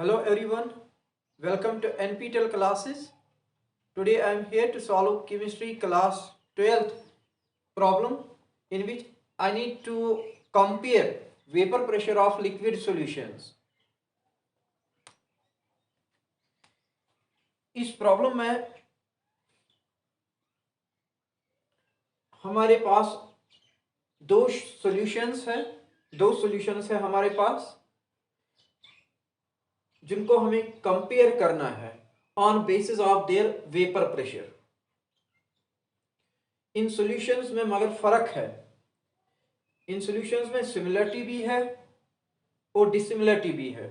Hello everyone, welcome to NPTEL classes. Today I am here to solve chemistry class 12th problem in which I need to compare vapor pressure of liquid solutions. इस problem में हमारे पास दो solutions है हमारे पास जिनको हमें compare करना है on basis of their vapour pressure. In solutions में मगर फर्क है, इन सॉल्यूशंस में सिमिलरिटी भी है और डिसिमिलरिटी भी है।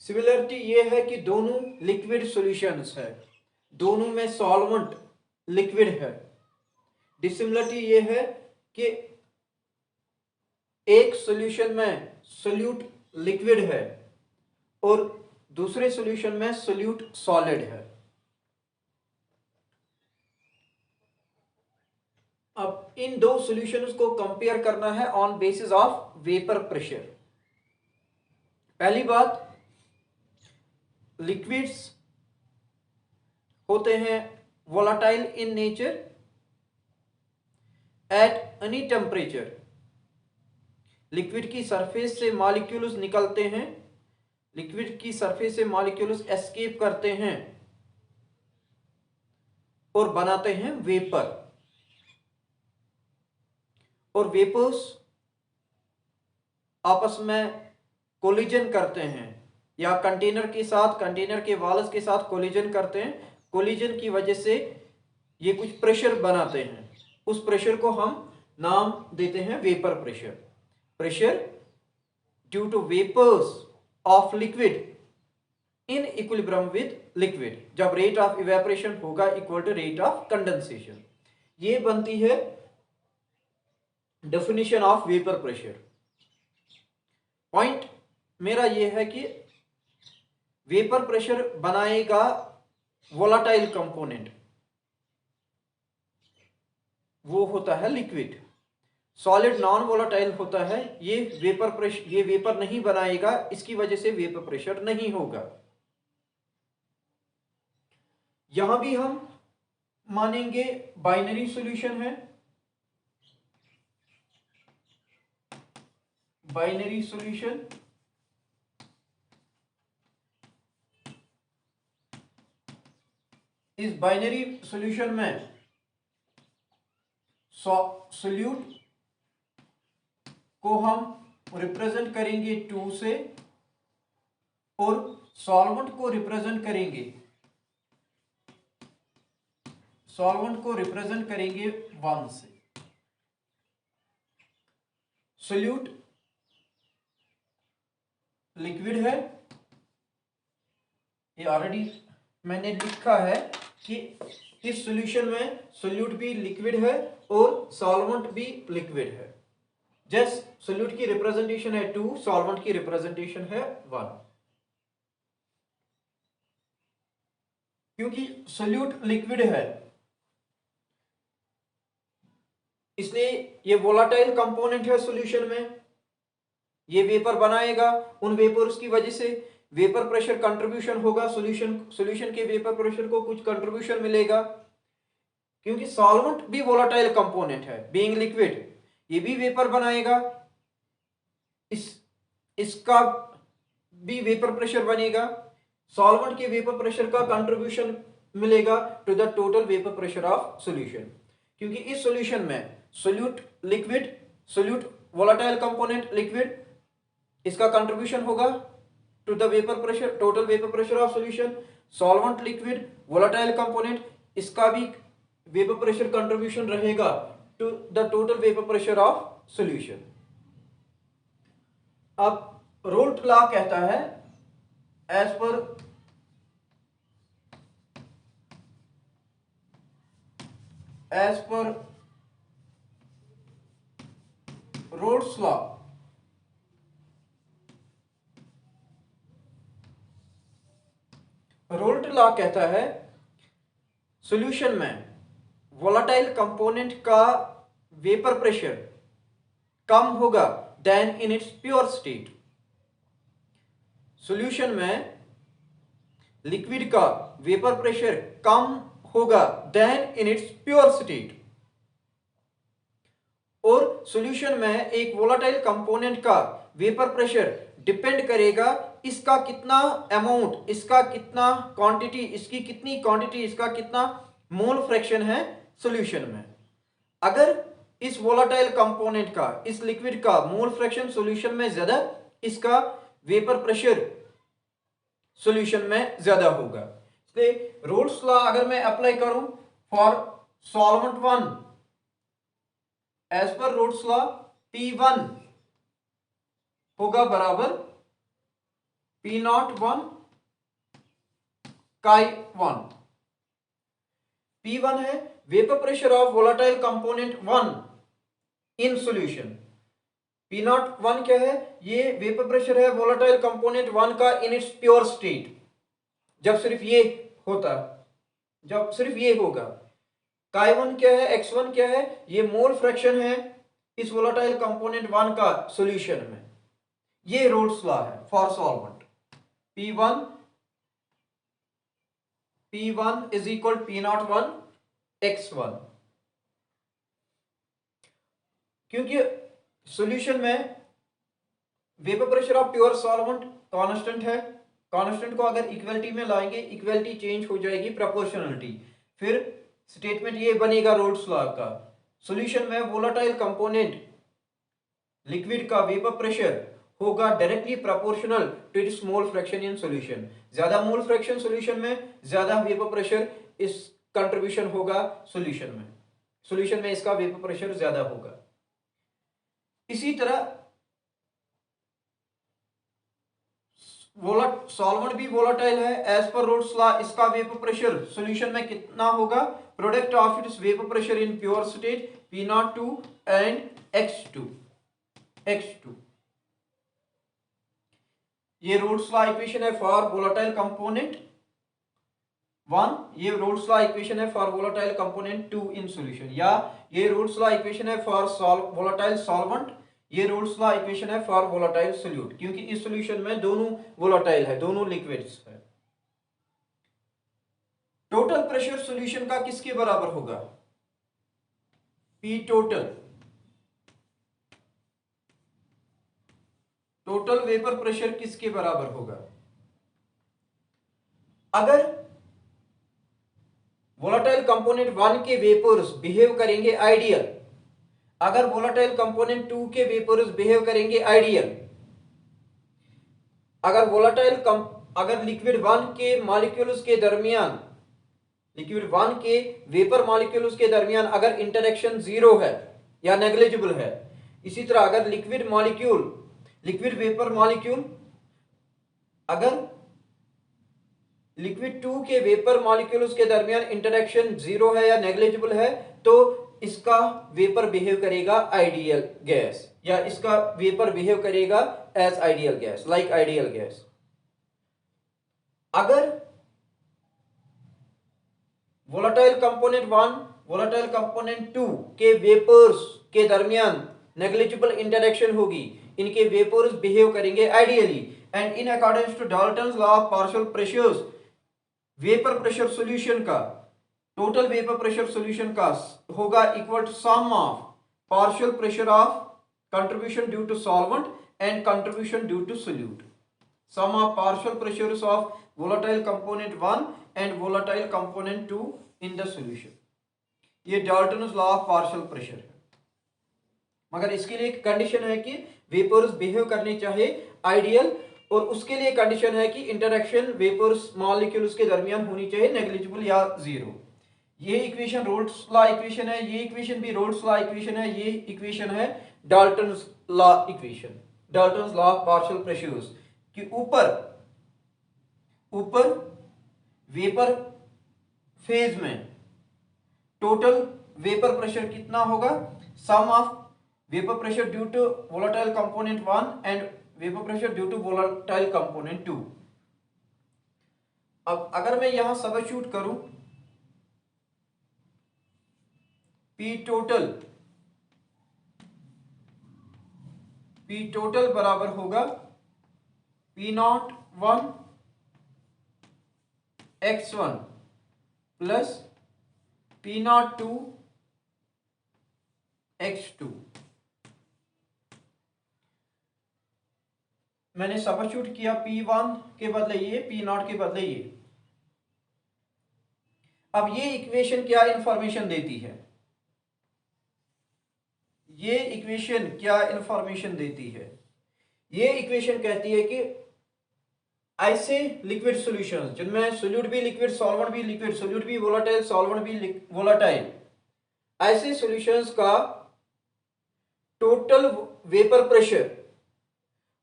सिमिलरिटी ये है कि दोनों लिक्विड सॉल्यूशंस है, दोनों में सॉल्वेंट लिक्विड है। डिसिमिलरिटी ये है कि एक सॉल्यूशन में सोल्यूट लिक्विड है और दूसरे सॉल्यूशन में सोल्यूट सॉलिड है। अब इन दो सॉल्यूशंस को कंपेयर करना है on basis of vapour pressure. पहली बात, लिक्विड्स होते हैं volatile in nature at any temperature. Liquid की सरफेस से मॉलिक्यूल्स निकलते हैं, लिक्विड की सरफेस से मॉलिक्यूल्स एस्केप करते हैं और बनाते हैं वेपर, और वेपर्स आपस में कोलिजन करते हैं या कंटेनर के साथ, कंटेनर के वॉल्स के साथ कोलिजन करते हैं। कोलिजन की वजह से ये कुछ प्रेशर बनाते हैं, उस प्रेशर को हम नाम देते हैं vapour pressure. Pressure due to vapours of liquid in equilibrium with liquid, जब रेट ऑफ इवेपोरेशन होगा equal to rate of condensation. ये बनती है definition of vapour pressure. Point मेरा ये है कि वेपर प्रेशर बनाएगा वोलाटाइल कंपोनेंट, वो होता है लिक्विड। सॉलिड नॉन वोलाटाइल होता है, ये वेपर प्रेशर, ये वेपर नहीं बनाएगा, इसकी वजह से वेपर प्रेशर नहीं होगा। यहां भी हम मानेंगे बाइनरी सॉल्यूशन है, बाइनरी सॉल्यूशन। इस बाइनरी सॉल्यूशन में सोल्यूट को हम रिप्रेजेंट करेंगे 2 से और सॉल्वेंट को रिप्रेजेंट करेंगे 1 से। सोल्यूट लिक्विड है, ये ऑलरेडी मैंने लिखा है कि इस सॉल्यूशन में सोल्यूट भी लिक्विड है और सॉल्वेंट भी लिक्विड है। जस्ट सोल्यूट की रिप्रेजेंटेशन है 2, सॉल्वेंट की रिप्रेजेंटेशन है 1। क्योंकि सोल्यूट लिक्विड है इसलिए ये वोलाटाइल कंपोनेंट है सॉल्यूशन में, ये वेपर बनाएगा। उन वेपर्स की वजह से वेपर प्रेशर कंट्रीब्यूशन होगा, सॉल्यूशन के वेपर प्रेशर को कुछ कंट्रीब्यूशन मिलेगा। क्योंकि सॉल्वेंट भी वोलाटाइल कंपोनेंट है, बीइंग लिक्विड, ये भी वेपर बनाएगा, इसका भी वेपर प्रेशर बनेगा। सॉल्वेंट के वेपर प्रेशर का कंट्रीब्यूशन मिलेगा to the total vapour pressure of solution. क्योंकि इस सॉल्यूशन में solute liquid, solute volatile component liquid, इसका कंट्रीब्यूशन होगा to the vapour pressure, total vapour pressure of solution. Solvent liquid volatile component, इसका भी vapour pressure contribution रहेगा to the total vapour pressure of solution. अब Raoult law कहता है, as per Raoult's law, Raoult law कहता है solution में volatile component का वेपर प्रेशर कम होगा than in its pure state. Solution में लिक्विड का वेपर प्रेशर कम होगा than in its pure state, और सॉल्यूशन में एक वोलाटाइल कंपोनेंट का वेपर प्रेशर डिपेंड करेगा इसका कितना अमाउंट, इसका कितना क्वांटिटी, इसकी कितनी क्वांटिटी, इसका कितना मोल फ्रैक्शन है सॉल्यूशन में। अगर इस वोलाटाइल कंपोनेंट का, इस लिक्विड का मोल फ्रैक्शन सॉल्यूशन में ज्यादा, इसका वेपर प्रेशर सॉल्यूशन में ज्यादा होगा। इसलिए रोल्स लॉ अगर मैं अप्लाई करूं for solvent one, as per Raoult's law P1 होगा बराबर P01 Chi1। P1 है vapour pressure of volatile component 1 in solution. P01 क्या है? ये वेपर प्रेशर है वोलाटाइल कंपोनेंट 1 का इन इट्स प्योर स्टेट, जब सिर्फ ये होता, जब सिर्फ ये होगा। Chi1 क्या है? X1 क्या है? ये मोल फ्रैक्शन है इस वोलाटाइल कंपोनेंट 1 का सॉल्यूशन में। ये रोल्स लॉ है for solvent. P1 is equal P01 X1, क्योंकि सॉल्यूशन में vapour pressure of pure solvent constant है। कांस्टेंट को अगर इक्वलिटी में लाएंगे, इक्वलिटी चेंज हो जाएगी प्रोपोर्शनलिटी, फिर स्टेटमेंट ये बनेगा रोल्स लॉ का। सॉल्यूशन में वोलाटाइल कंपोनेंट लिक्विड का वेपर प्रेशर होगा directly proportional to its mole fraction in solution. ज्यादा मोल फ्रैक्शन सॉल्यूशन में, ज्यादा वेपर प्रेशर इस कंट्रीब्यूशन होगा सॉल्यूशन में। सॉल्यूशन में इसका वेपर प्रेशर ज्यादा होगा। इसी तरह सॉल्वेंट भी वोलाटाइल है, एज पर रोल्स लॉ इसका वेपर प्रेशर सॉल्यूशन में कितना होगा? Product of its vapour pressure in pure state P02 and X2। ये रोल्स लॉ इक्वेशन है फॉर वोलाटाइल कंपोनेंट 1, ये रोल्स लॉ इक्वेशन है for volatile component 2 in solution, या ये रोल्स लॉ इक्वेशन है फॉर वोलाटाइल सॉल्वेंट, ये roles law equation है for volatile solute, क्योंकि इस सॉल्यूशन में दोनों वोलाटाइल है, दोनों लिक्विड्स है। टोटल प्रेशर सॉल्यूशन का किसके बराबर होगा? P total, total vapour pressure किसके बराबर होगा? अगर वोलाटाइल कंपोनेंट 1 के वेपर्स बिहेव करेंगे आइडियल, अगर वोलाटाइल कंपोनेंट 2 के वेपर्स बिहेव करेंगे आइडियल, अगर लिक्विड 1 के मॉलिक्यूल्स के दरमियान, लिक्विड 1 के वेपर मॉलिक्यूल्स के दरमियान अगर इंटरेक्शन जीरो है या नेग्लिजिबल है, इसी तरह अगर लिक्विड वेपर मॉलिक्यूल, अगर लिक्विड 2 के वेपर मॉलिक्यूल्स के दरमियान इंटरेक्शन जीरो है या नेग्लिजिबल है, तो इसका वेपर बिहेव करेगा आइडियल गैस, या इसका वेपर बिहेव करेगा as ideal gas, like ideal gas. अगर वोलाटाइल कंपोनेंट 1, वोलाटाइल कंपोनेंट 2 के वेपर्स के दरमियान नेग्लिजिबल इंटरेक्शन होगी, इनके वेपर्स बिहेव करेंगे ideally, and in according to Dalton's law of partial pressures, vapour pressure solution का, टोटल वेपर प्रेशर सॉल्यूशन का होगा equal to sum of partial pressure of contribution due to solvent and contribution due to solute, sum of partial pressures of volatile component 1 and volatile component 2 in the solution. ये Dalton's law of partial pressure है, मगर इसके लिए एक condition है कि vapours behave करने चाहिए आइडियल, और उसके लिए कंडीशन है कि इंटरेक्शन वेपर्स मॉलिक्यूल्स के दरमियान होनी चाहिए नेग्लिजिबल या जीरो। ये इक्वेशन रोल्स लॉ इक्वेशन है, ये इक्वेशन भी रोल्स लॉ इक्वेशन है, ये इक्वेशन है Dalton's law equation, Dalton's law of partial pressures कि ऊपर वेपर फेज में टोटल वेपर प्रेशर कितना होगा? Sum of vapour pressure due to volatile component 1 and vapour pressure due to volatile component 2। अब अगर मैं यहां सब्स्टिट्यूट करूं, P टोटल बराबर होगा P0 one x1 plus P02 x2। मैंने सब्स्टिट्यूट किया P1 के बदले ये, P0 के बदले ये। अब ये इक्वेशन क्या इंफॉर्मेशन देती है? ये इक्वेशन क्या इंफॉर्मेशन देती है? ये इक्वेशन कहती है कि ऐसे लिक्विड सॉल्यूशंस जिनमें सोल्यूट भी लिक्विड, सॉल्वेंट भी लिक्विड, सोल्यूट भी वोलेटाइल, सॉल्वेंट भी वोलेटाइल, ऐसे सॉल्यूशंस का टोटल वेपर प्रेशर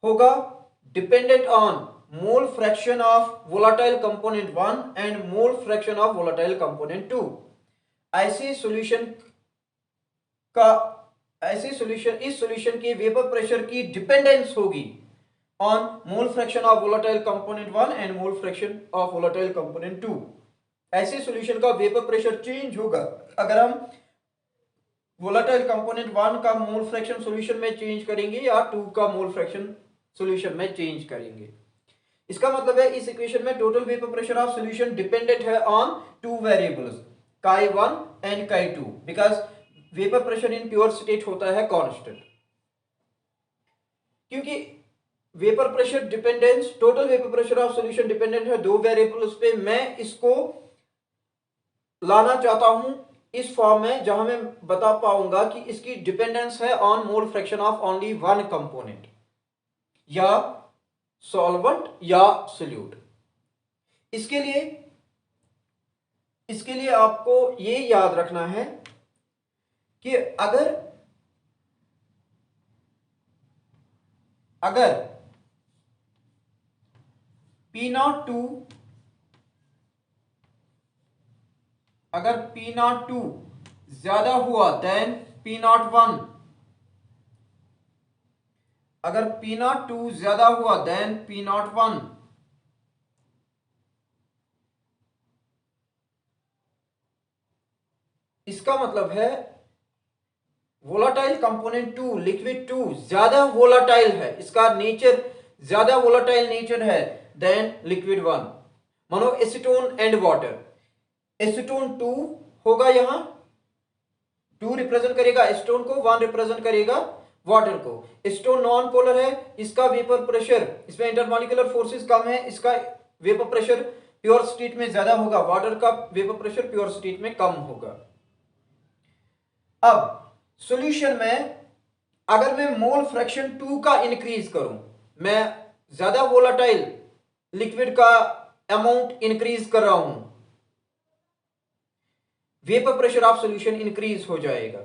होगा dependent on mole fraction of volatile component 1 and mole fraction of volatile component 2। ऐसे सॉल्यूशन इस सॉल्यूशन के वेपर प्रेशर की डिपेंडेंस होगी on mole fraction of volatile component 1 and mole fraction of volatile component 2। ऐसे solution का vapour pressure change होगा अगर हम वोलेटाइल कंपोनेंट 1 का मोल फ्रैक्शन सॉल्यूशन में चेंज करेंगे या 2 का मोल फ्रैक्शन सॉल्यूशन में चेंज करेंगे। इसका मतलब है इस इक्वेशन में total vapour pressure of solution dependent है on two variables chi1 and chi2 because vapour pressure in pure state होता है कांस्टेंट। क्योंकि vapour pressure dependence, total vapour pressure of solution dependent है दो वेरिएबल्स पे, मैं इसको लाना चाहता हूं इस फॉर्म में जहां मैं बता पाऊंगा कि इसकी डिपेंडेंस है on mole fraction of only one component, या सॉल्वेंट या सोल्यूट। इसके लिए आपको ये याद रखना है कि अगर P02 ज्यादा हुआ देन P01, अगर P02 ज्यादा हुआ देन P01, इसका मतलब है वोलाटाइल कंपोनेंट 2 लिक्विड 2 ज्यादा वोलाटाइल है, इसका नेचर ज्यादा वोलाटाइल नेचर है देन लिक्विड 1। मानो एसीटोन एंड वाटर, एसीटोन 2 होगा, यहां 2 रिप्रेजेंट करेगा एसीटोन को, 1 रिप्रेजेंट करेगा वाटर को। एसीटोन नॉन पोलर है, इसका वेपर प्रेशर, इसमें इंटरमॉलिक्यूलर फोर्सेस कम है, इसका वेपर प्रेशर प्योर स्टेट में ज्यादा होगा, वाटर का वेपर प्रेशर प्योर स्टेट में कम होगा। अब सॉल्यूशन में अगर मैं मोल फ्रैक्शन 2 का इंक्रीज करूं, मैं ज्यादा वोलाटाइल लिक्विड का अमाउंट इंक्रीज कर रहा हूं, vapour pressure of solution increase हो जाएगा।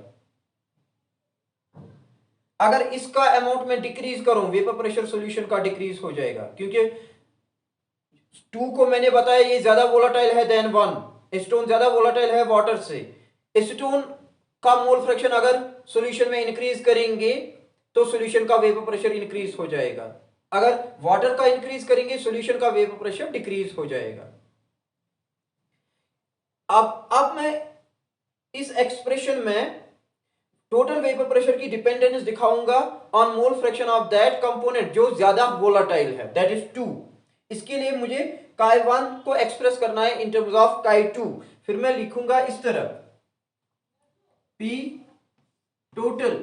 अगर इसका अमाउंट में डिक्रीज करूं, वेपर प्रेशर सॉल्यूशन का डिक्रीज हो जाएगा, क्योंकि 2 को मैंने बताया ये ज्यादा वोलाटाइल है देन 1, एसीटोन ज्यादा वोलाटाइल है वाटर से। एसीटोन का मोल फ्रैक्शन अगर सॉल्यूशन में इंक्रीज करेंगे तो सॉल्यूशन का वेपर प्रेशर इंक्रीज हो जाएगा, अगर वाटर का इंक्रीज करेंगे सॉल्यूशन का वेपर प्रेशर डिक्रीज हो जाएगा। अब मैं इस एक्सप्रेशन में टोटल वेपर प्रेशर की डिपेंडेंस दिखाऊंगा on mole fraction of that component जो ज्यादा वोलाटाइल है, दैट इज 2। इसके लिए मुझे chi1 को एक्सप्रेस करना है इन टर्म्स ऑफ chi2। फिर मैं लिखूंगा इस तरह, P total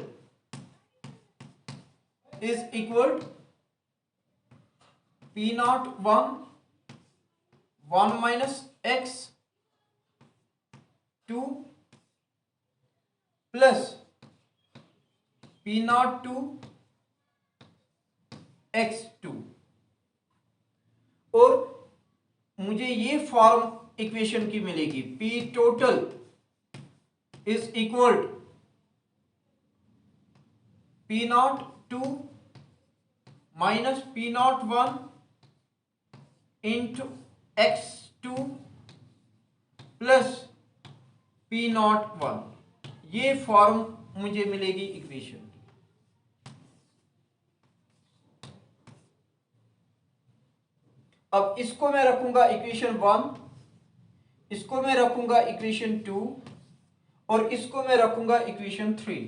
is equal P01 1 minus x2 plus P02 x2। और मुझे ये फॉर्म इक्वेशन की मिलेगी, P total is equal to P02 minus P01 into x2 plus P01। ये फॉर्म मुझे मिलेगी इक्वेशन की। अब इसको मैं रखूंगा इक्वेशन 1, इसको मैं रखूंगा इक्वेशन 2 और इसको मैं रखूंगा इक्वेशन 3।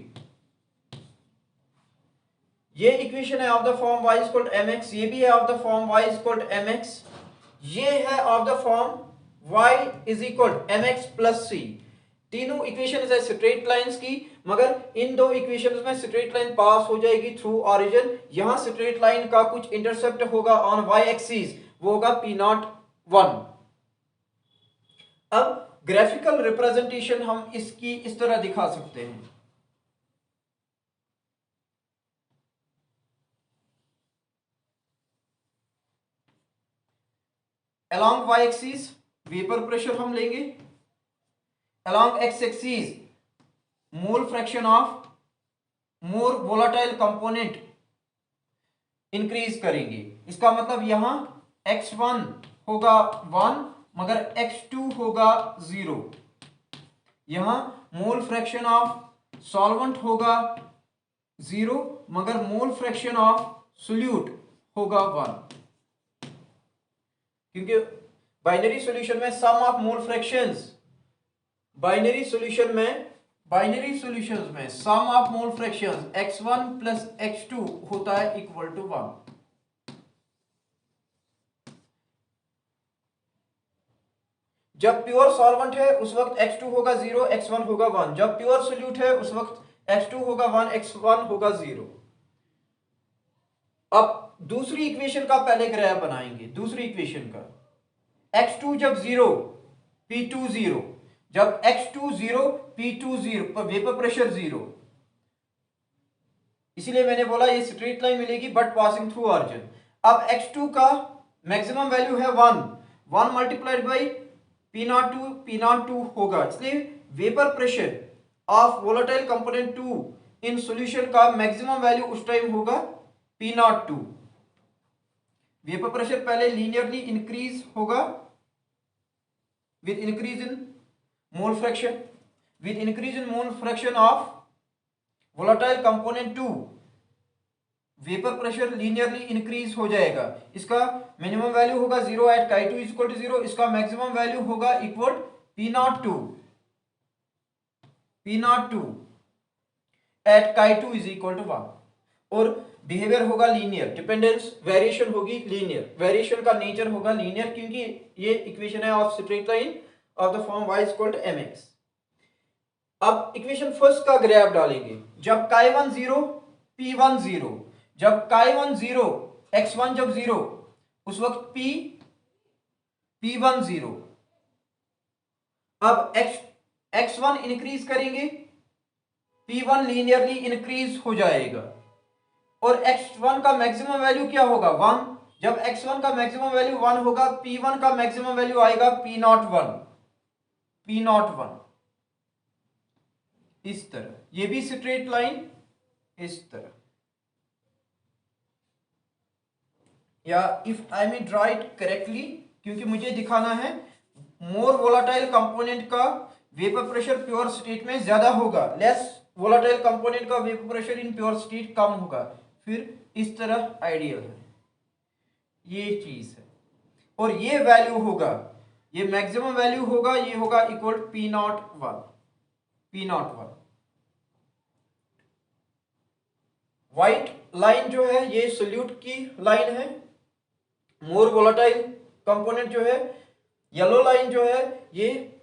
ये इक्वेशन है of the form y equal to mx, ये भी है of the form y equal to mx, ये है of the form y is equal to mx plus c। तीनों इक्वेशंस है स्ट्रेट लाइंस की, मगर इन दो इक्वेशंस में स्ट्रेट लाइन पास हो जाएगी थ्रू ओरिजिन। यहां स्ट्रेट लाइन का कुछ इंटरसेप्ट होगा ऑन y एक्सिस, वो होगा P01। अब ग्राफिकल रिप्रेजेंटेशन हम इसकी इस तरह दिखा सकते हैं। along y axis vapour pressure हम लेंगे, along x axis mole fraction of more volatile component increase करेंगे। इसका मतलब यहां x1 होगा 1 मगर x2 होगा 0। यहां मोल फ्रैक्शन ऑफ सॉल्वेंट होगा 0 मगर मोल फ्रैक्शन ऑफ सोल्यूट होगा 1, क्योंकि बाइनरी सॉल्यूशन में sum of mole fractions, binary solution में sum of mole fractions x1 plus x2 होता है इक्वल टू 1। जब प्योर सॉल्वेंट है उस वक्त x2 होगा 0, x1 होगा 1। जब प्योर सोल्यूट है उस वक्त x2 होगा 1, x1 होगा 0। अब दूसरी इक्वेशन का पहले ग्राफ बनाएंगे। दूसरी इक्वेशन का x2 जब 0 P2 0, जब x2 0 P2 0, वेपर प्रेशर 0। इसीलिए मैंने बोला ये स्ट्रेट लाइन मिलेगी बट पासिंग थ्रू ऑरिजिन। अब x2 का मैक्सिमम वैल्यू है 1 मल्टीप्लाइड बाई P02 होगा, इसलिए vapour pressure of volatile component 2 in solution का मैक्सिमम वैल्यू उस टाइम होगा P02। वेपर प्रेशर पहले लीनियरली इंक्रीज होगा with increase in mole fraction, with increase in mole fraction of volatile component 2 vapour pressure linearly increase हो जाएगा। इसका minimum value होगा 0 eight chi2 is equal to 0, इसका maximum value होगा इक्वल P02 at chi2 is equal to 1। और behaviour होगा linear, dependence variation होगी लीनियर, वेरिएशन का नेचर होगा लीनियर, क्योंकि ये इक्वेशन है of straight line of the form y equal to mx। अब इक्वेशन फर्स्ट का ग्राफ डालेंगे। जब chi1 0 P1 0, जब chi1 0 x1 जब 0 उस वक्त P1 0। अब x1 इंक्रीज करेंगे, P1 लीनियरली इंक्रीज हो जाएगा और x1 का मैक्सिमम वैल्यू क्या होगा 1। जब x1 का मैक्सिमम वैल्यू 1 होगा, P1 का मैक्सिमम वैल्यू आएगा P01 इस तरह। ये भी स्ट्रेट लाइन इस तरह, या if I mean write correctly, क्योंकि मुझे दिखाना है मोर वोलाटाइल कंपोनेंट का वेपर प्रेशर प्योर स्टेट में ज्यादा होगा, लेस वोलाटाइल कंपोनेंट का vapour pressure in pure state कम होगा, फिर इस तरह आइडियल है। ये चीज है और ये वैल्यू होगा, ये मैक्सिमम वैल्यू होगा, ये होगा इक्वल P01। व्हाइट लाइन जो है ये सोल्यूट की लाइन है, मोर वोलाटाइल कंपोनेंट जो है। येलो लाइन जो है ये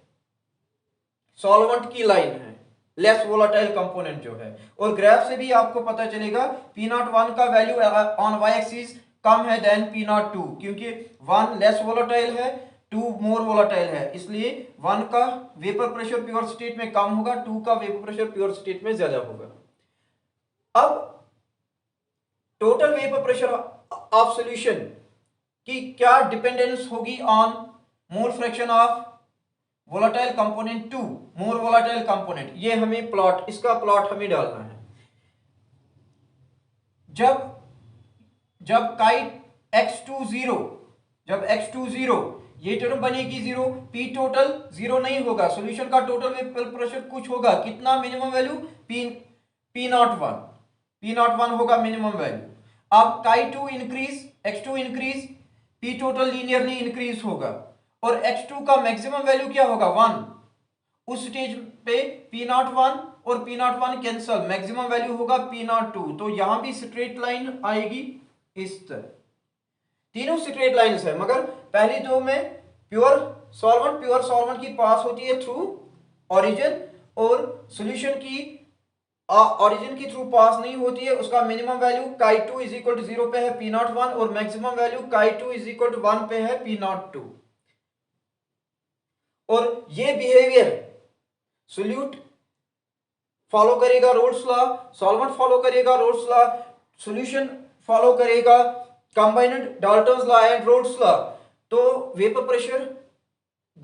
सॉल्वेंट की लाइन है, लेस वोलाटाइल कंपोनेंट जो है। और ग्राफ से भी आपको पता चलेगा P01 का वैल्यू ऑन y एक्सिस कम है देन P02, क्योंकि 1 लेस वोलाटाइल है, 2 मोर वोलाटाइल है, इसलिए 1 का वेपर प्रेशर प्योर स्टेट में कम होगा, 2 का वेपर प्रेशर प्योर स्टेट में ज्यादा होगा। अब total vapour pressure of solution की क्या डिपेंडेंस होगी on mole fraction of volatile component 2, more volatile component. ये हमें प्लॉट, इसका प्लॉट हमें डालना है। जब x2 0, जब x2 0, ये टर्म बनेगी 0, P टोटल 0 नहीं होगा, सॉल्यूशन का टोटल वेपर प्रेशर कुछ होगा, कितना मिनिमम वैल्यू P01 होगा मिनिमम वैल्यू। अब chi2 increase, x2 increase, P total linearly increase होगा और x2 का मैक्सिमम वैल्यू क्या होगा 1। उस स्टेज पे P01 और P01 कैंसल, मैक्सिमम वैल्यू होगा P02। तो यहां भी स्ट्रेट लाइन आएगी इस तरह। तीनों स्ट्रेट लाइंस है, मगर पहली दो में प्योर सॉल्वेंट की पास होती है थ्रू ओरिजिन, और सॉल्यूशन की ओरिजिन की थ्रू पास नहीं होती है। उसका minimum value chi2 is equal to 0 पे है P01, और maximum value chi2 is equal to 1 पे है P02। और ये बिहेवियर सोल्यूट फॉलो करेगा रोल्स लॉ, सॉल्वेंट फॉलो करेगा रोल्स लॉ, सॉल्यूशन फॉलो करेगा combined Dalton's law and Raoult's law. तो वेपर प्रेशर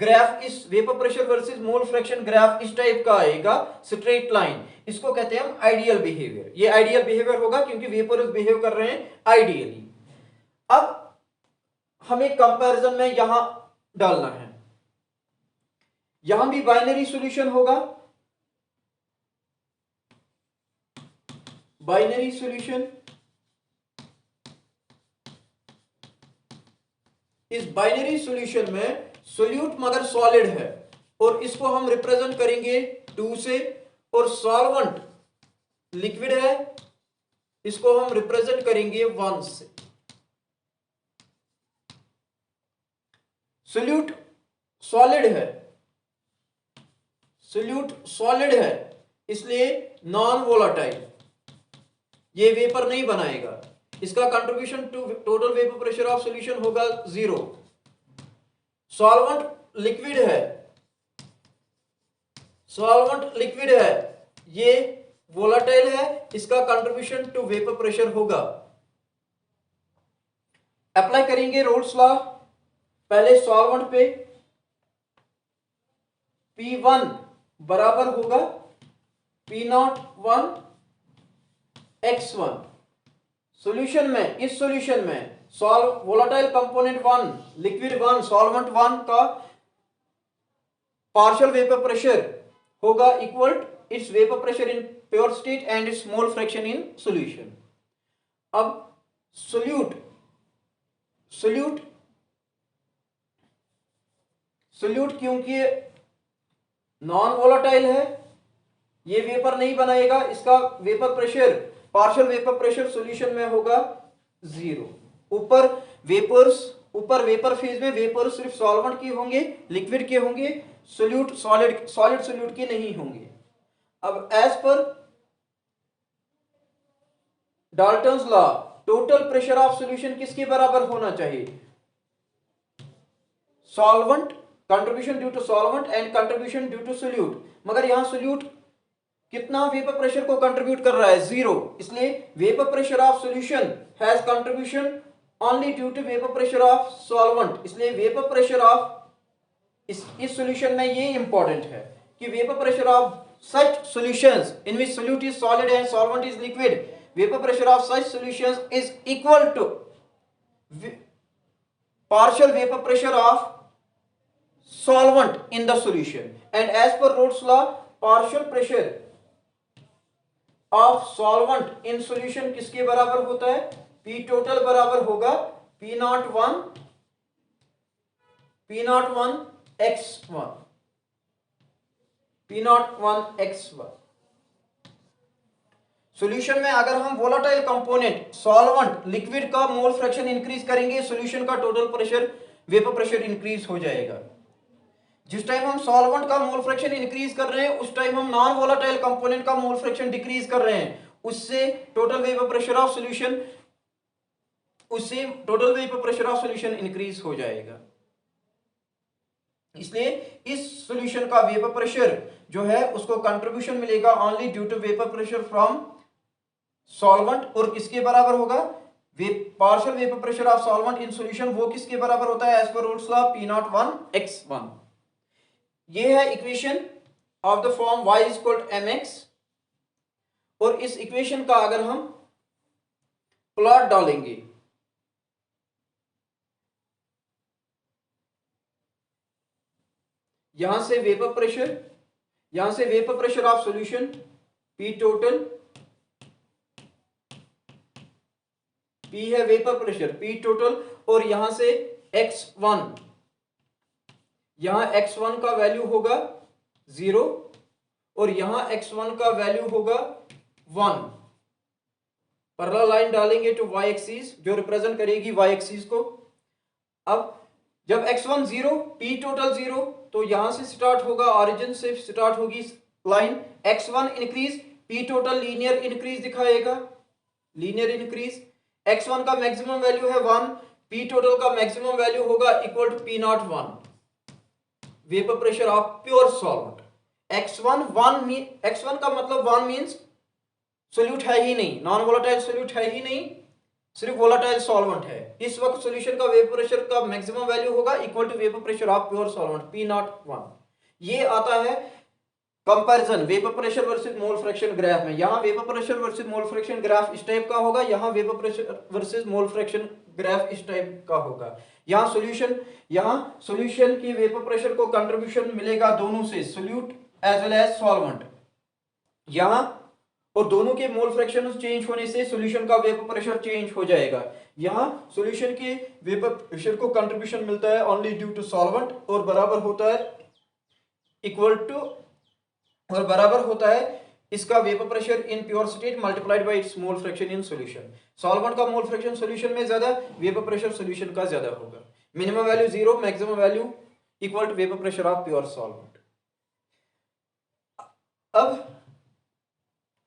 ग्राफ, इस vapour pressure versus mole fraction graph इस टाइप का आएगा, स्ट्रेट लाइन। इसको कहते हैं हम आइडियल बिहेवियर। ये आइडियल बिहेवियर होगा क्योंकि वेपर्स बिहेव कर रहे हैं आइडियली। अब हमें कंपैरिजन में यहां डालना है, यहां भी बाइनरी सॉल्यूशन होगा, बाइनरी सॉल्यूशन। इस बाइनरी सॉल्यूशन में सोल्यूट मगर सॉलिड है, और इसको हम रिप्रेजेंट करेंगे 2 से, और सॉल्वेंट लिक्विड है, इसको हम रिप्रेजेंट करेंगे 1 से। सोल्यूट सॉलिड है, सोल्यूट सॉलिड है, इसलिए नॉन वोलाटाइल, ये वेपर नहीं बनाएगा। इसका contribution to total vapour pressure of solution होगा 0। सॉल्वेंट लिक्विड है, सॉल्वेंट लिक्विड है, ये वोलाटाइल है, इसका कंट्रीब्यूशन टू वेपर प्रेशर होगा। अप्लाई करेंगे रोल्स लॉ पहले सॉल्वेंट पे। P1 बराबर होगा P01 x1। सॉल्यूशन में, इस सॉल्यूशन में वोलाटाइल कंपोनेंट 1, लिक्विड 1, सॉल्वेंट 1 का पार्शियल वेपर प्रेशर होगा equal it's vapour pressure in pure state and it's mole fraction in solution. अब सोल्यूट क्योंकि नॉन वोलाटाइल है, ये वेपर नहीं बनाएगा, इसका vapour pressure, partial vapour pressure solution में होगा 0। ऊपर वेपर फेज में वेपर्स सिर्फ सॉल्वेंट के होंगे, लिक्विड के होंगे, सॉलिड सोल्यूट के नहीं होंगे। अब एज पर Dalton's law total pressure of solution किसके बराबर होना चाहिए? Solvent, contribution due to solvent and contribution due to solute. मगर यहां सोल्यूट कितना वेपर प्रेशर को कंट्रीब्यूट कर रहा है? 0। इसलिए vapour pressure of solution has contribution only due to vapour pressure of solvent. इसलिए वेपर प्रेशर ऑफ इस सॉल्यूशन में ये इंपॉर्टेंट है कि vapour pressure of such solutions in which solute is solid and solvent is liquid, vapor pressure of such solutions is equal to partial vapor pressure of solvent in the solution. And as per Rolle's law, partial pressure of solvent in solution किसके बराबर होता है? P total बराबर होगा P01 x1, P01 x1। Solution में अगर हम volatile component solvent liquid का मोल फ्रैक्शन इंक्रीज करेंगे, सॉल्यूशन का total pressure vapour pressure increase हो जाएगा। जिस टाइम हम सॉल्वेंट का मोल फ्रैक्शन इंक्रीज कर रहे हैं, उस टाइम हम नॉन वोलाटाइल कंपोनेंट का मोल फ्रैक्शन डिक्रीज कर रहे हैं, उससे total vapour pressure of solution increase हो जाएगा। इसलिए इस सॉल्यूशन का वेपर प्रेशर जो है उसको कंट्रीब्यूशन मिलेगा only due to vapour pressure from solvent, और किसके बराबर होगा? Partial vapour pressure of solvent in solution, वो किसके बराबर होता है? As per Raoult's law P01 x1। ये है equation of the form y is equal to mx। और इस इक्वेशन का अगर हम प्लॉट डालेंगे, यहां से vapour pressure of solution P total, P है वेपर प्रेशर, P टोटल, और यहां से x1 का वैल्यू होगा 0, और यहां x1 का वैल्यू होगा 1। पैरेलल लाइन डालेंगे तो y एक्सिस जो रिप्रेजेंट करेगी y एक्सिस को। अब जब x1 0 p टोटल 0, तो यहां से स्टार्ट होगा, ऑरिजिन से स्टार्ट होगी line, x1 increase, p total linear increase दिखाएगा, लीनियर इंक्रीज। x1 का मैक्सिमम वैल्यू है 1, p टोटल का मैक्सिमम वैल्यू होगा equal to p01, vapour pressure of pure solvent. x1 का मतलब 1 मींस सोल्यूट है ही नहीं, नॉन वोलेटाइल सोल्यूट है ही नहीं, सिर्फ वोलेटाइल सॉल्वेंट है। इस वक्त सॉल्यूशन का वेपर प्रेशर का मैक्सिमम वैल्यू होगा equal to vapour pressure of pure solvent p01। ये आता है comparison vapour pressure versus mole fraction graph में। यहां vapour pressure versus mole fraction graph इस टाइप का होगा, यहां vapour pressure versus mole fraction graph इस टाइप का होगा। यहां सॉल्यूशन की वेपर प्रेशर को कंट्रीब्यूशन मिलेगा दोनों से, solute as well as solvent. यहां और दोनों के मोल फ्रैक्शन चेंज होने से सॉल्यूशन का वेपर प्रेशर चेंज हो जाएगा। यहां सॉल्यूशन के वेपर प्रेशर को कंट्रीब्यूशन मिलता है ओनली ड्यू टू सॉल्वेंट, और बराबर होता है इसका vapour pressure in pure state multiplied by it's mole fraction in solution. Solvent का मोल फ्रैक्शन सॉल्यूशन में ज्यादा, वेपर प्रेशर सॉल्यूशन का ज्यादा होगा। Minimum value 0, maximum value equal to vapour pressure of pure solvent. अब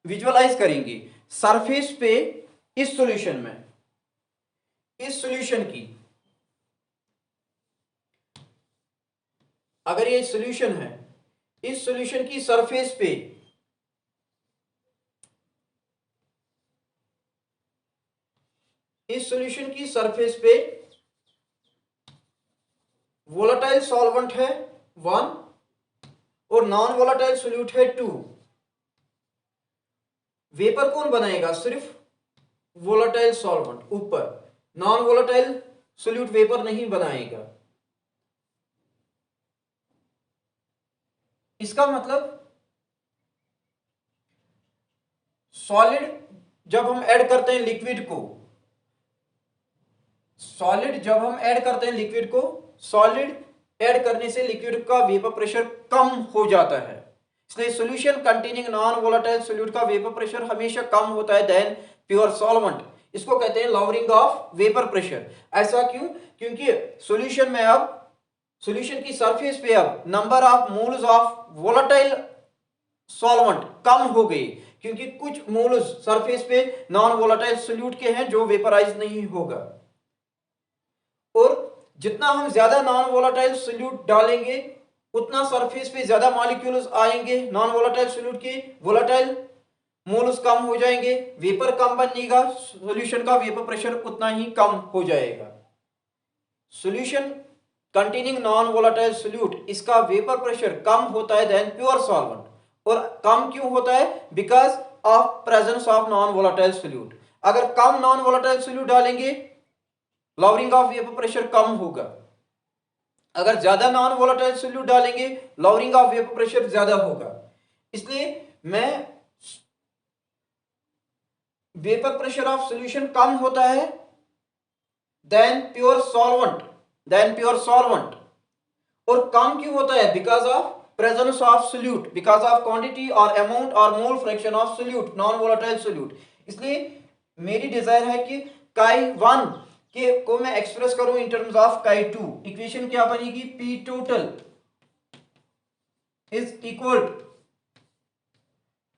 विजुअलाइज करेंगे surface पे इस सॉल्यूशन में, इस सॉल्यूशन की, अगर ये सॉल्यूशन है, इस सॉल्यूशन की सरफेस पे वोलेटाइल सॉल्वेंट है 1 और नॉन वोलेटाइल सोल्यूट है 2। वेपर कौन बनाएगा? सिर्फ वोलेटाइल सॉल्वेंट ऊपर, नॉन वोलेटाइल सोल्यूट वेपर नहीं बनाएगा। इसका मतलब सॉलिड जब हम ऐड करते हैं लिक्विड को, सॉलिड ऐड करने से लिक्विड का वेपर प्रेशर कम हो जाता है। इसलिए solution containing non volatile solute का वेपर प्रेशर हमेशा कम होता है देन प्योर सॉल्वेंट। इसको कहते हैं लॉवरिंग ऑफ वेपर प्रेशर। ऐसा क्यों? क्योंकि सॉल्यूशन में अब, सॉल्यूशन की सरफेस पे अब number of moles of volatile solvent कम हो गई, क्योंकि कुछ मोल्स सरफेस पे नॉन वोलेटाइल सॉल्यूट के हैं जो वेपराइज नहीं होगा। और जितना हम ज्यादा नॉन वोलेटाइल सॉल्यूट डालेंगे उतना सरफेस पे ज्यादा मॉलिक्यूल्स आएंगे नॉन वोलेटाइल सॉल्यूट के, वोलेटाइल मोल्स कम हो जाएंगे, वेपर कम बनेगा, सॉल्यूशन का वेपर प्रेशर उतना ही कम हो जाएगा। Solution containing non volatile solute, इसका वेपर प्रेशर कम होता है देन प्योर सॉल्वेंट। और कम क्यों होता है? Because of presence of non volatile solute. अगर कम नॉन वोलेटाइल सॉल्यूट डालेंगे लॉवरिंग ऑफ वेपर प्रेशर कम होगा, अगर ज्यादा नॉन वोलेटाइल सॉल्यूट डालेंगे लॉवरिंग ऑफ वेपर प्रेशर ज्यादा होगा। इसलिए मैं वेपर प्रेशर ऑफ सॉल्यूशन कम होता है देन प्योर सॉल्वेंट। और कम क्यों होता है? Because of presence of solute, because of quantity और अमाउंट और मोल fraction of solute, non volatile solute. इसलिए मेरी डिजायर है कि काई 1 के को मैं एक्सप्रेस करूं इन टर्म्स ऑफ काई 2। इक्वेशन क्या बनेगी? P total is equal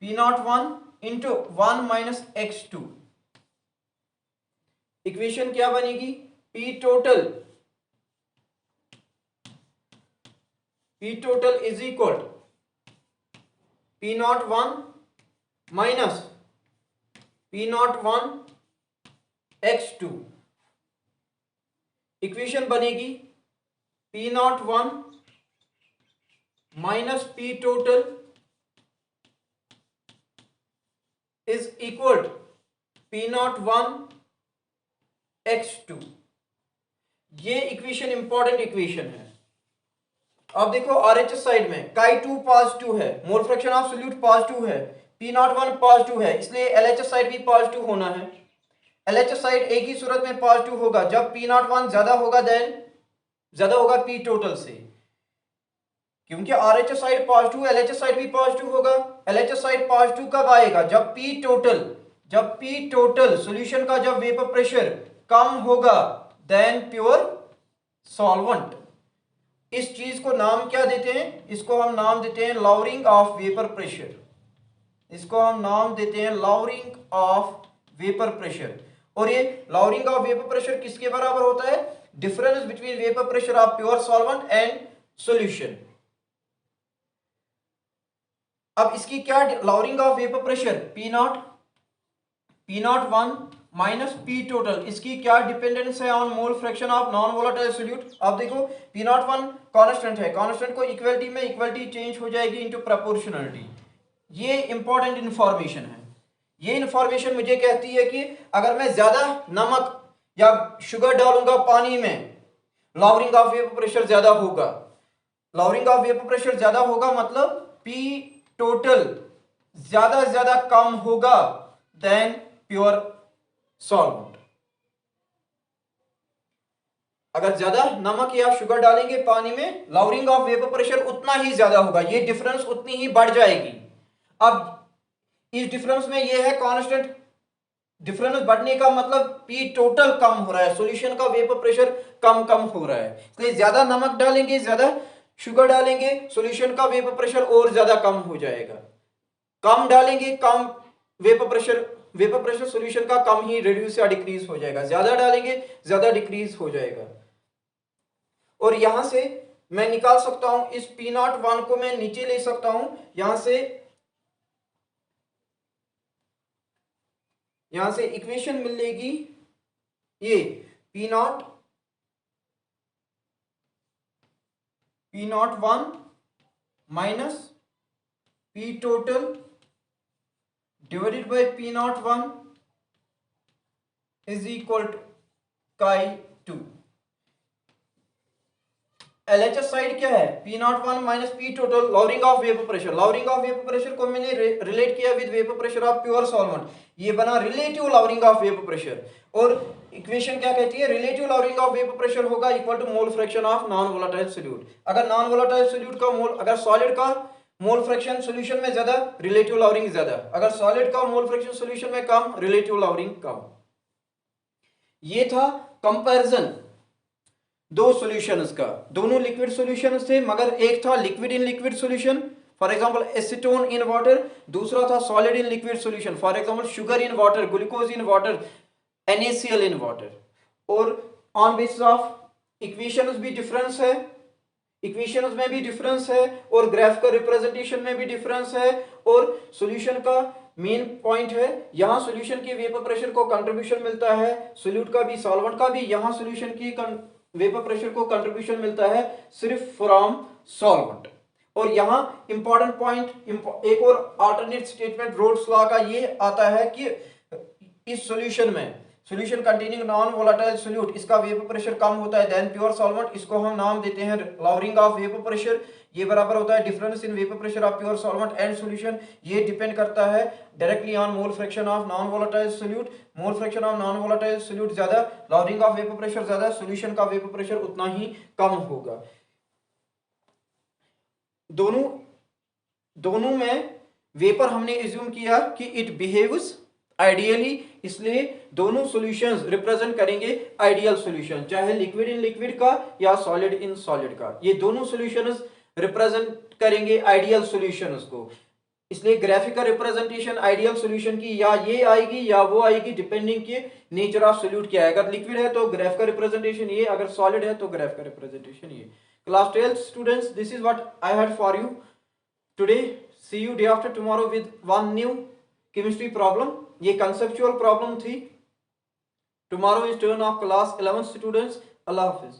P01 into 1 minus x2। Equation क्या बनेगी? P total is equal P01 minus P01 x2। Equation बनेगी P01 minus P total is equal P01 x2। ये equation important equation है। अब देखो आरएचएस साइड में काई 2 positive है, मोल फ्रैक्शन ऑफ सोल्यूट पॉजिटिव है, P01 पॉजिटिव है, इसलिए एलएचएस साइड भी पॉजिटिव होना है। एलएचएस साइड एक ही सूरत में पॉजिटिव होगा जब P01 ज्यादा होगा देन ज्यादा होगा P टोटल से। क्योंकि RHS side positive, LHS side भी पॉजिटिव होगा। एलएचएस साइड पॉजिटिव कब आएगा? जब पी टोटल सॉल्यूशन का जब वेपर प्रेशर कम होगा देन प्योर सॉल्वेंट। इस चीज को नाम क्या देते हैं? इसको हम नाम देते हैं लॉवरिंग ऑफ वेपर प्रेशर। इसको हम नाम देते हैं लॉवरिंग ऑफ वेपर प्रेशर। और ये लॉवरिंग ऑफ वेपर प्रेशर किसके बराबर होता है? Difference between vapour pressure of pure solvent and solution. अब इसकी क्या lowering of vapour pressure P0 1 minus P total, इसकी क्या डिपेंडेंस है on mole fraction of non volatile solute. अब देखो P0 1 कांस्टेंट है, कांस्टेंट को इक्वलिटी में इक्वलिटी चेंज हो जाएगी इनटू प्रोपोर्शनलिटी। ये इंपॉर्टेंट इंफॉर्मेशन है। ये इंफॉर्मेशन मुझे कहती है कि अगर मैं ज्यादा नमक या शुगर डालूंगा पानी में, लॉवरिंग ऑफ वेपर प्रेशर ज्यादा होगा। लॉवरिंग ऑफ वेपर प्रेशर ज्यादा होगा मतलब पी टोटल ज्यादा कम होगा देन प्योर सॉल्वेंट। अगर ज्यादा नमक या शुगर डालेंगे पानी में, लॉवरिंग ऑफ वेपर प्रेशर उतना ही ज्यादा होगा, ये डिफरेंस उतनी ही बढ़ जाएगी। अब इस डिफरेंस में ये है कांस्टेंट, डिफरेंस बढ़ने का मतलब पी टोटल कम हो रहा है, सॉल्यूशन का वेपर प्रेशर कम हो रहा है। इसलिए ज्यादा नमक डालेंगे, ज्यादा शुगर डालेंगे, सॉल्यूशन का वेपर प्रेशर और ज्यादा कम हो जाएगा। कम डालेंगे कम वेपर प्रेशर सॉल्यूशन का कम ही रिड्यूस या डिक्रीज हो जाएगा। ज्यादा डालेंगे ज्यादा डिक्रीज हो जाएगा। और यहां से मैं निकाल सकता हूं, इस P0 1 को मैं नीचे ले सकता हूं, यहां से इक्वेशन मिलेगी ये P0 1 minus P total divided by P0 1 is equal to chi 2। LHS side क्या है? P0 1 minus P total lowering of vapour pressure. Lowering of vapour pressure को मैंने रिलेट किया with vapour pressure of pure solvent, ये बना relative lowering of vapour pressure. और equation क्या कहती है? Relative lowering of vapour pressure होगा equal to mole fraction of non volatile solute. अगर नॉन वोलेटाइल सॉल्यूट का मोल, अगर सॉलिड का मोल फ्रैक्शन सॉल्यूशन में ज्यादा, रिलेटिव लॉवरिंग ज्यादा। अगर सॉलिड का मोल फ्रैक्शन सॉल्यूशन में कम, रिलेटिव लॉवरिंग कम। ये था कंपैरिजन दो सॉल्यूशंस का। दोनों लिक्विड सॉल्यूशंस थे, मगर एक था liquid in liquid solution, for example acetone in water. दूसरा था solid in liquid solution, for example sugar in water, glucose in water, NaCl in water. और ऑन बेसिस ऑफ इक्वेशंस भी डिफरेंस है, equations में भी डिफरेंस है, और graphical representation में भी डिफरेंस है। और सॉल्यूशन का मेन पॉइंट है, यहां सॉल्यूशन के वेपर प्रेशर को कंट्रीब्यूशन मिलता है, सॉल्यूट का भी सॉल्वेंट का भी यहां सॉल्यूशन की वेपर प्रेशर को कंट्रीब्यूशन मिलता है सिर्फ फ्रॉम सॉल्वेंट। और यहां इंपॉर्टेंट पॉइंट, एक और अल्टरनेट स्टेटमेंट रोल्स लॉ का ये आता है कि इस सॉल्यूशन में, solution containing non volatile solute, इसका वेपर प्रेशर कम होता है देन प्योर सॉल्वेंट। इसको हम नाम देते हैं लॉवरिंग ऑफ वेपर प्रेशर। ये बराबर होता है difference in vapour pressure of pure solvent and solution. ये डिपेंड करता है directly on mole fraction of non volatile solute. Mole fraction of non volatile solute ज्यादा, लॉवरिंग ऑफ वेपर प्रेशर ज्यादा, solution का वेपर प्रेशर उतना ही कम होगा। दोनों में वेपर हमने एज्यूम किया कि इट बिहेव्स आइडियली, इसलिए दोनों सॉल्यूशंस रिप्रेजेंट करेंगे आइडियल सॉल्यूशन, चाहे लिक्विड इन लिक्विड का या सॉलिड इन सॉलिड का। ये दोनों सॉल्यूशंस रिप्रेजेंट करेंगे आइडियल सॉल्यूशंस को। इसलिए ग्राफिकल रिप्रेजेंटेशन आइडियल सॉल्यूशन की या ये आएगी या वो आएगी, डिपेंडिंग के नेचर ऑफ सॉल्यूट क्या है। अगर लिक्विड है तो ग्राफिकल रिप्रेजेंटेशन ये, अगर सॉलिड है तो ग्राफिकल रिप्रेजेंटेशन ये। Class 12 students, this is what I had for you today. See you day after tomorrow with one new chemistry problem. ये कंसेप्चुअल प्रॉब्लम थी। Tomorrow is turn of class 11 students. अल्लाह हाफिज।